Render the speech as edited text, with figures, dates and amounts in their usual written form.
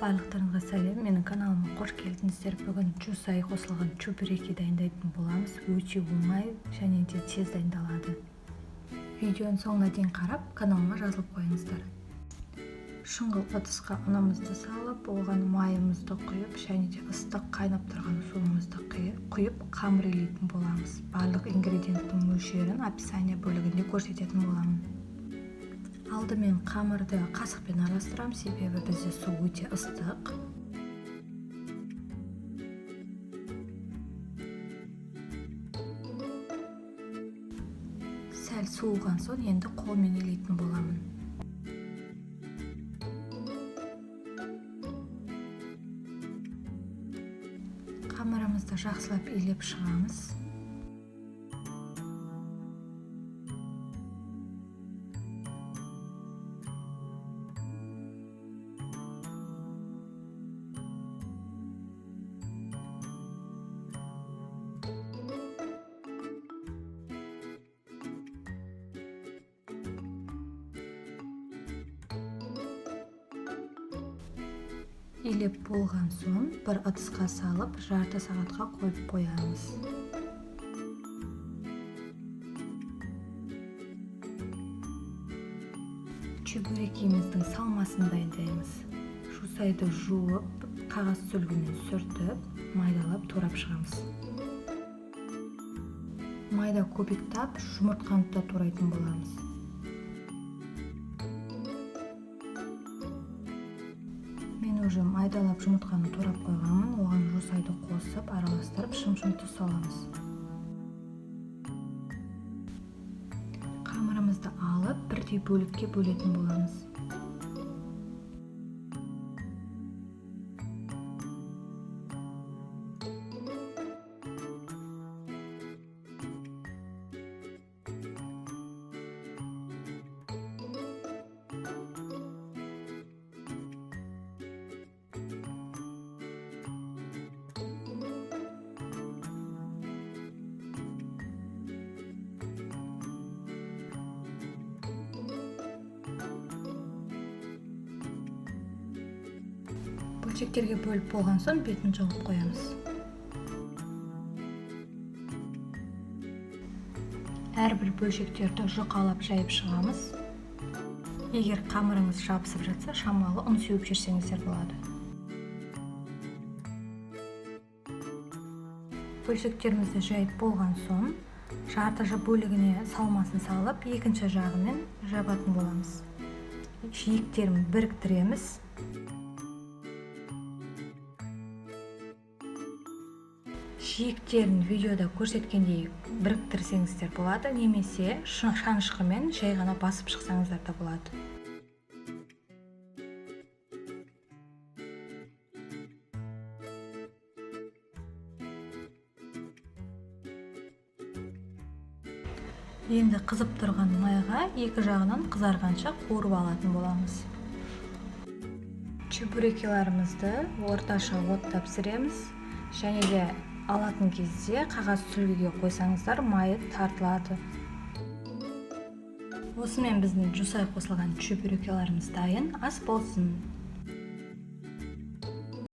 Барлықтарыңызға сәлем, менің каналыма қош келдіңіздер. Бүгін жусай қосылған чебуреки дайындайтын боламыз. Өте оңай және де тез дайындалады. Видеоның соңына дейін қарап, каналыма жазылып қойыңыздар. Шұңғыл ыдысқа ұнымызды салып, оған майымызды құйып, және де ыстық қайнап тұрған суымызды құйып, қамыр илейтін боламыз. Барлық ингредиенттің мөлшерін описание бөлігінде көрсететін боламын. Алдымен қамырды қасықпен араластырамын, себебі бізде су өте ыстық. Сәл суыған соң енді қолмен илейтін боламын. Қамырымызды жақсылап илеп шығамыз. Илеп болған соң бір ыдысқа салып, жарты сағатқа қойып қоямыз. Чебурекиміздің салмасын дайындаймыз. Жусайды жуып, қағаз сүлгімен сүртіп, майдалап турап шығамыз. Майда көбіктап, жұмыртқаны да турайтын боламыз. Уже майдалап жұмыртқаны турап қойғанмын, оған жусайды қосып, араластырып, шым-шым тұз саламыз. Қамырымызды алып, бірдей бөлікке бөлетін боламыз. Бөлшектерге бөліп болған соң бетін жауып қоямыз. Әрбір бөлшектерді жұқалап жайып шығамыз. Егер қамырыңыз жабысып жатса, шамалы ұн сеуіп жіберсеңіздер болады. Бөлшектерімізді жайып болған соң, жарты бөлігіне салмасын салып, екінші жағымен жабатын боламыз. Жиектерін біріктіреміз. Жиектерін видеода көрсеткендей біріктірсеңіздер болады, немесе шанышқымен жай ғана басып шықсаңыздар да болады. Енді қызып тұрған майға екі жағынан қызарғанша қуырып алатын боламыз. Чебурекиларымызды орташа отта пісіреміз, және де алатын кезде қағаз сүлгіге қойсаңыздар, майы тартылады. Осымен біздің жусай қосылған чебурекиларымыз дайын. Ас болсын!